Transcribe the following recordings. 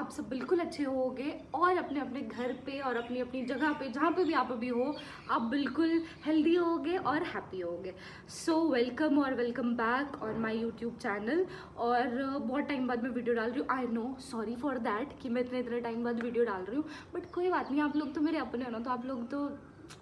आप सब बिल्कुल अच्छे होगे और अपने अपने घर पे और अपनी अपनी जगह पे जहाँ पे भी आप अभी हो आप बिल्कुल हेल्दी होगे और हैप्पी होगे। सो वेलकम और welcome back on my YouTube channel. और बहुत टाइम बाद मैं वीडियो डाल रही हूँ। I know, sorry for that कि मैं इतने टाइम बाद वीडियो डाल रही हूँ, बट कोई बात नहीं, आप लोग तो मेरे अपने हो ना, तो आप लोग तो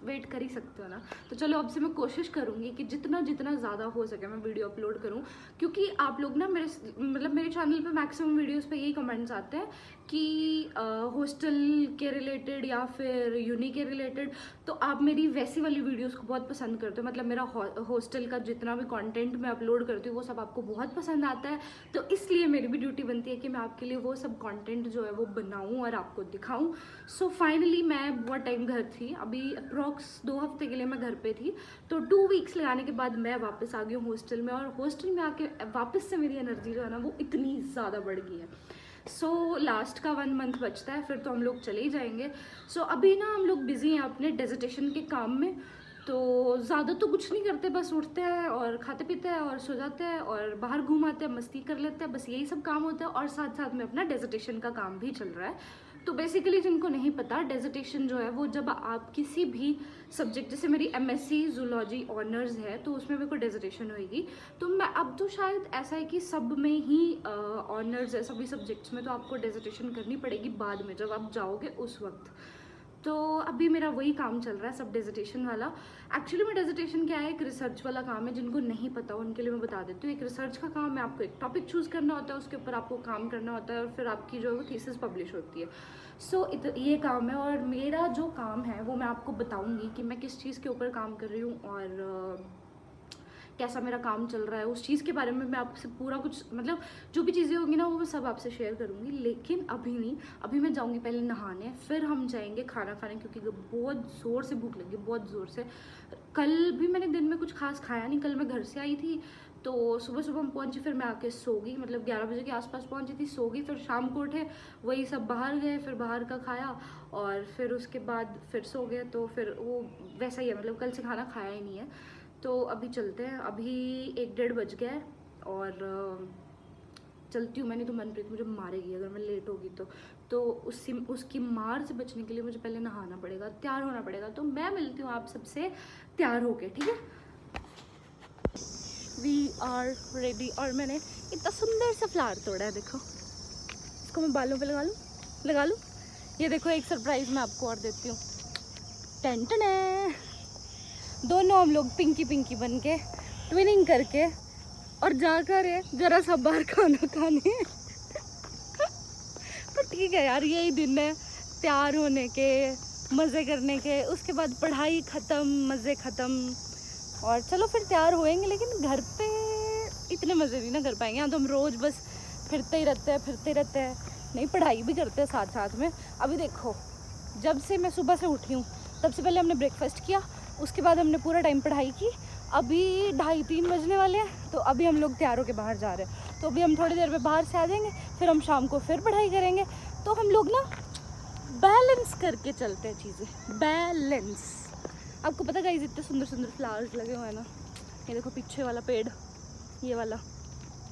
वेट कर ही सकते हो ना। तो चलो अब से मैं कोशिश करूँगी कि जितना ज़्यादा हो सके मैं वीडियो अपलोड करूँ, क्योंकि आप लोग ना मेरे चैनल पे मैक्सिमम वीडियोस पे यही कमेंट्स आते हैं कि हॉस्टल के रिलेटेड या फिर यूनी के रिलेटेड। तो आप मेरी वैसी वाली वीडियोस को बहुत पसंद करते हो, मतलब मेरा हॉस्टल का जितना भी कंटेंट मैं अपलोड करती हूँ वो सब आपको बहुत पसंद आता है। तो इसलिए मेरी भी ड्यूटी बनती है कि मैं आपके लिए वो सब कंटेंट जो है वो बनाऊँ और आपको दिखाऊँ। सो फाइनली मैं बहुत टाइम घर थी, अभी अप्रॉक्स 2 हफ्ते के लिए मैं घर पे थी। तो 2 वीक्स लगाने के बाद मैं वापस आ गई हूँ हॉस्टल में, और हॉस्टल में आके वापस से मेरी एनर्जी जो है ना वो इतनी ज़्यादा बढ़ गई है। सो लास्ट का 1 मंथ बचता है, फिर तो हम लोग चले ही जाएंगे। सो अभी ना हम लोग बिजी हैं अपने डेजर्टेशन के काम में, तो ज़्यादा तो कुछ नहीं करते, बस उठते हैं और खाते पीते हैं और सो जाते हैं और बाहर घूम आते हैं, मस्ती कर लेते हैं, बस यही सब काम होता है। और साथ साथ में अपना डेजर्टेशन का काम भी चल रहा है। तो बेसिकली जिनको नहीं पता, डेजर्टेशन जो है वो जब आप किसी भी सब्जेक्ट, जैसे मेरी एमएससी जूलॉजी ऑनर्स है तो उसमें मेरे को डेजर्टेशन होएगी। तो मैं अब तो शायद ऐसा है कि सब में ही ऑनर्स है, सभी सब्जेक्ट्स में, तो आपको डेजर्टेशन करनी पड़ेगी बाद में जब आप जाओगे उस वक्त। तो अभी मेरा वही काम चल रहा है, सब डेजर्टेशन वाला। एक्चुअली में डेजर्टेशन क्या है, एक रिसर्च वाला काम है। जिनको नहीं पता उनके लिए मैं बता देती हूँ। एक रिसर्च का काम है, आपको एक टॉपिक चूज़ करना होता है, उसके ऊपर आपको काम करना होता है और फिर आपकी जो है वो थीसिस पब्लिश होती है। सो ये काम है, और मेरा जो काम है वो मैं आपको बताऊँगी कि मैं किस चीज़ के ऊपर काम कर रही हूँ और कैसा मेरा काम चल रहा है। उस चीज़ के बारे में मैं आपसे पूरा कुछ, मतलब जो भी चीज़ें होंगी ना वो मैं सब आपसे शेयर करूँगी। लेकिन अभी नहीं, अभी मैं जाऊँगी पहले नहाने, फिर हम जाएंगे खाना खाने, क्योंकि बहुत ज़ोर से भूख लगी, बहुत ज़ोर से। कल भी मैंने दिन में कुछ खास खाया नहीं, कल मैं घर से आई थी तो सुबह हम पहुंची, फिर मैं आके सो गई, मतलब 11 बजे के आसपास पहुंची थी, सो गई। फिर शाम को उठे, वही सब बाहर गए, फिर बाहर का खाया और फिर उसके बाद फिर सो गए। तो फिर वो वैसा ही है, मतलब कल से खाना खाया ही नहीं है। तो अभी चलते हैं, अभी 1-1:30 बज गया है और चलती हूँ। मैंने तो मनप्रीत मुझे मारेगी अगर मैं लेट होगी तो उसकी मार से बचने के लिए मुझे पहले नहाना पड़ेगा, तैयार होना पड़ेगा। तो मैं मिलती हूँ आप सबसे तैयार होके, ठीक है। We are ready. और मैंने इतना सुंदर सा फ्लावर तोड़ा है, देखो। इसको मैं बालों पे लगा लूँ। ये देखो, एक सरप्राइज मैं आपको और देती हूँ। टेंटन है, दोनों हम लोग पिंकी बन के ट्विनिंग करके और जाकर जरा सा बाहर खाना खाने। पर ठीक है यार, यही दिन है तैयार होने के, मज़े करने के। उसके बाद पढ़ाई ख़त्म, मज़े ख़त्म, और चलो फिर तैयार होएंगे। लेकिन घर पे इतने मज़े नहीं ना कर पाएंगे। यहाँ तो हम रोज़ बस फिरते ही रहते हैं। नहीं, पढ़ाई भी करते हैं साथ साथ में। अभी देखो, जब से मैं सुबह से उठी हूँ तब से पहले हमने ब्रेकफास्ट किया, उसके बाद हमने पूरा टाइम पढ़ाई की। अभी 2:30-3 बजने वाले हैं, तो अभी हम लोग तैयार होकर बाहर जा रहे हैं। तो अभी हम थोड़ी देर में बाहर से आ जाएंगे, फिर हम शाम को फिर पढ़ाई करेंगे। तो हम लोग ना बैलेंस करके चलते हैं चीज़ें, बैलेंस। आपको पता गाइस, इतने सुंदर फ्लावर्स लगे हुए हैं ना। ये देखो पीछे वाला पेड़, ये वाला,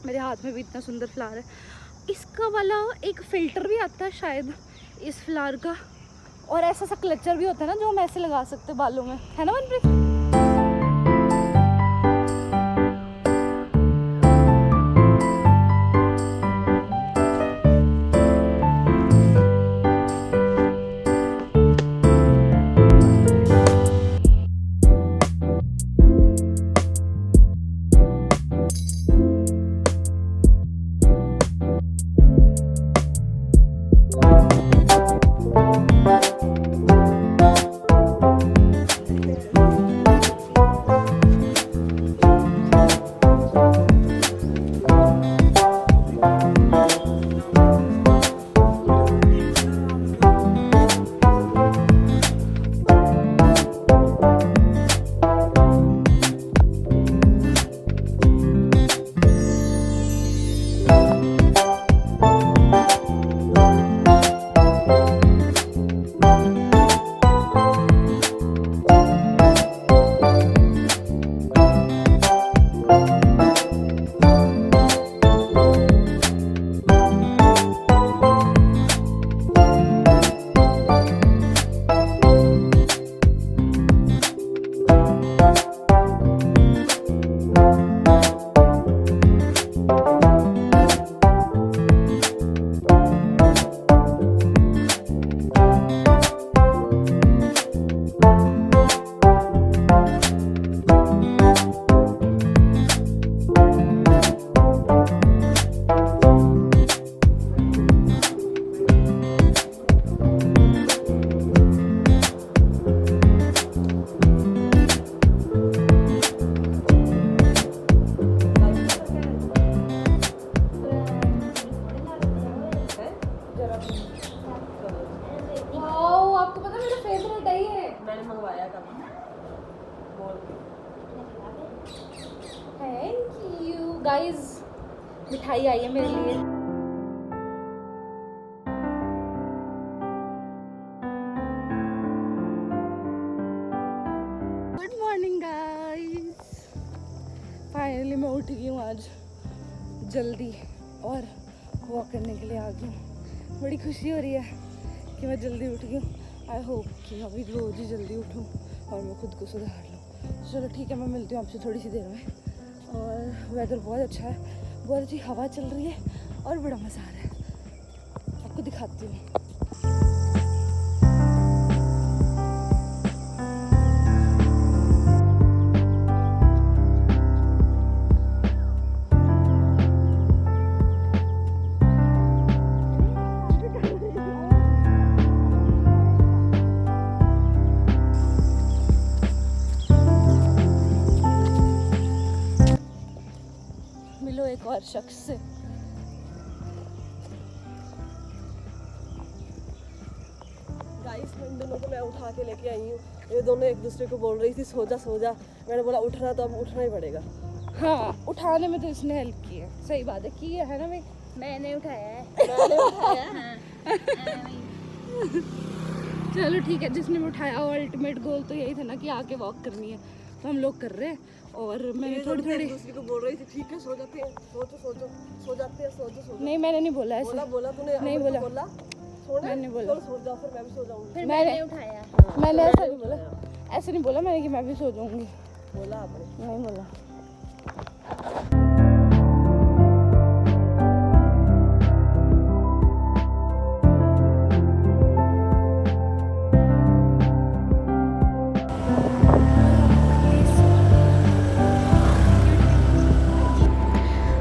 मेरे हाथ में भी इतना सुंदर फ्लावर है। इसका वाला एक फ़िल्टर भी आता है शायद इस फ्लावर का, और ऐसा सा क्लचर भी होता है ना जो हम ऐसे लगा सकते हैं बालों में, है ना मनप्रीत? गाइस मिठाई आई है मेरे लिए। गुड मॉर्निंग गाइस, फाइनली मैं उठ गई हूँ आज जल्दी और वॉक करने के लिए आ गई हूँ। बड़ी खुशी हो रही है कि मैं जल्दी उठ गई हूँ। आई होप कि अभी रोज़ ही जल्दी उठूँ और मैं खुद को सुधार लूँ। चलो ठीक है, मैं मिलती हूँ आपसे थोड़ी सी देर में। और वेदर बहुत अच्छा है, बहुत अच्छी हवा चल रही है और बड़ा मज़ा आ रहा है। आपको दिखाती हूँ। मिलो एक और शख्स से। गाइस इन दोनों को मैं उठा के लेके आई हूँ। ये दोनों एक दूसरे को बोल रही थी सो जा सो जा। मैंने बोला उठना तो अब उठना ही पड़ेगा। हाँ, उठाने में तो इसने हेल्प की है। सही बात है, की है ना भाई। मैंने उठाया है। चलो ठीक है, जिसने भी उठाया वो अल्टीमेट गोल तो यही था ना कि आके वॉक करनी है, तो हम लोग कर रहे हैं। और मैंने थोड़ी थोड़ी दूसरी को बोल रही थी ठीक है सो जाते हैं, सो जाते हैं, सो नहीं, मैंने नहीं बोला ऐसे। बोला तूने नहीं बोला, मैंने बोला सो जाओ, फिर मैं भी सो जाऊंगी। मैंने उठाया, मैंने ऐसा नहीं बोला, ऐसे नहीं बोला मैंने कि मैं भी सो जाऊंगी। बोला आपने? नहीं बोला।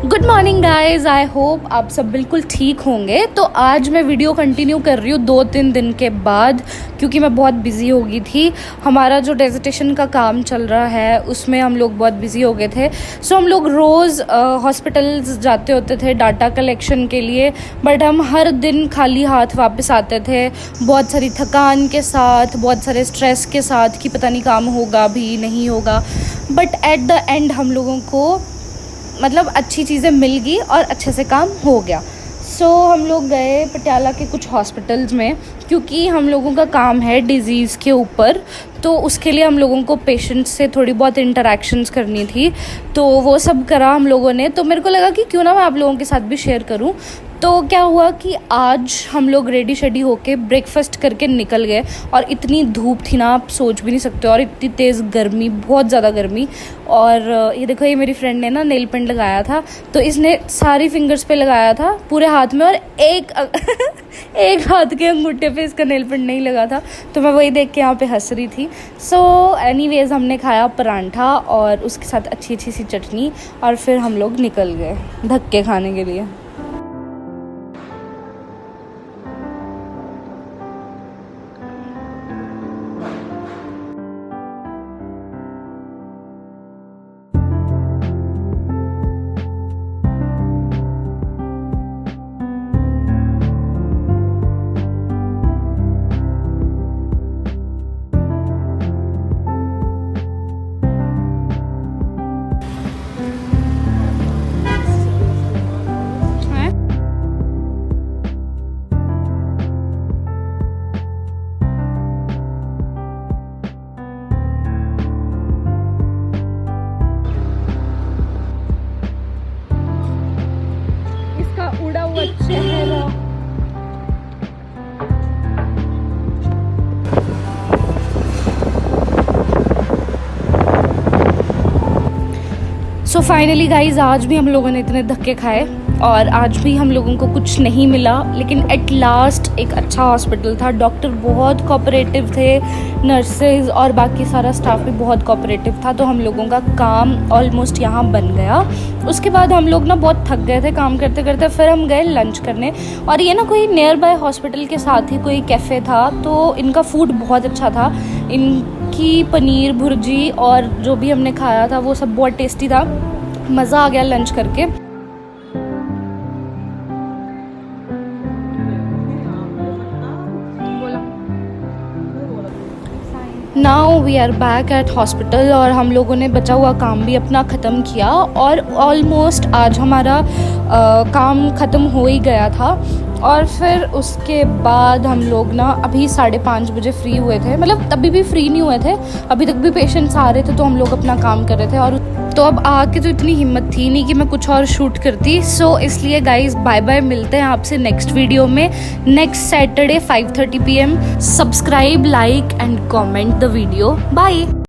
Good morning guys, I hope आप सब बिल्कुल ठीक होंगे। तो आज मैं वीडियो कंटिन्यू कर रही हूँ 2-3 दिन के बाद, क्योंकि मैं बहुत बिज़ी हो गई थी। हमारा जो डेजिटेशन का काम चल रहा है उसमें हम लोग बहुत बिज़ी हो गए थे। सो हम लोग रोज़ हॉस्पिटल्स जाते होते थे डाटा कलेक्शन के लिए, बट हम हर दिन खाली हाथ वापस आते थे, बहुत सारी थकान के साथ, बहुत सारे स्ट्रेस के साथ कि पता नहीं काम होगा भी नहीं होगा। बट एट द एंड हम लोगों को मतलब अच्छी चीज़ें मिल गई और अच्छे से काम हो गया। सो हम लोग गए पटियाला के कुछ हॉस्पिटल्स में, क्योंकि हम लोगों का काम है डिज़ीज़ के ऊपर, तो उसके लिए हम लोगों को पेशेंट्स से थोड़ी बहुत इंटरेक्शंस करनी थी। तो वो सब करा हम लोगों ने। तो मेरे को लगा कि क्यों ना मैं आप लोगों के साथ भी शेयर करूं। तो क्या हुआ कि आज हम लोग रेडी शेडी होके ब्रेकफास्ट करके निकल गए, और इतनी धूप थी ना आप सोच भी नहीं सकते, और इतनी तेज़ गर्मी, बहुत ज़्यादा गर्मी। और ये देखो, ये मेरी फ्रेंड ने ना नेल पेंट लगाया था, तो इसने सारी फिंगर्स पे लगाया था पूरे हाथ में, और एक एक हाथ के अंगूठे पे इसका नेल पेंट नहीं लगा था। तो मैं वही देख के यहाँ पे हंस रही थी। सो एनीवेज हमने खाया परांठा और उसके साथ अच्छी अच्छी सी चटनी, और फिर हम लोग निकल गए धक्के खाने के लिए। उड़ा हुआ चेहरा, सो फाइनली गाइज आज भी हम लोगों ने इतने धक्के खाए और आज भी हम लोगों को कुछ नहीं मिला, लेकिन एट लास्ट एक अच्छा हॉस्पिटल था। डॉक्टर बहुत कोऑपरेटिव थे, नर्सेज और बाकी सारा स्टाफ भी बहुत कोऑपरेटिव था, तो हम लोगों का काम ऑलमोस्ट यहाँ बन गया। उसके बाद हम लोग ना बहुत थक गए थे काम करते करते, फिर हम गए लंच करने। और ये ना कोई नियर बाय हॉस्पिटल के साथ ही कोई कैफ़े था, तो इनका फूड बहुत अच्छा था। इनकी पनीर भुर्जी और जो भी हमने खाया था वो सब बहुत टेस्टी था। मज़ा आ गया लंच करके। Now we are back at hospital और हम लोगों ने बचा हुआ काम भी अपना ख़त्म किया और ऑलमोस्ट आज हमारा काम ख़त्म हो ही गया था। और फिर उसके बाद हम लोग ना अभी 5:30 बजे फ्री हुए थे, मतलब तभी भी फ्री नहीं हुए थे, अभी तक भी पेशेंट्स आ रहे थे तो हम लोग अपना काम कर रहे थे। और तो अब आके तो इतनी हिम्मत थी नहीं कि मैं कुछ और शूट करती। सो इसलिए गाइज बाय बाय, मिलते हैं आपसे नेक्स्ट वीडियो में next Saturday 5:30 PM। Subscribe, like and comment the video. Bye.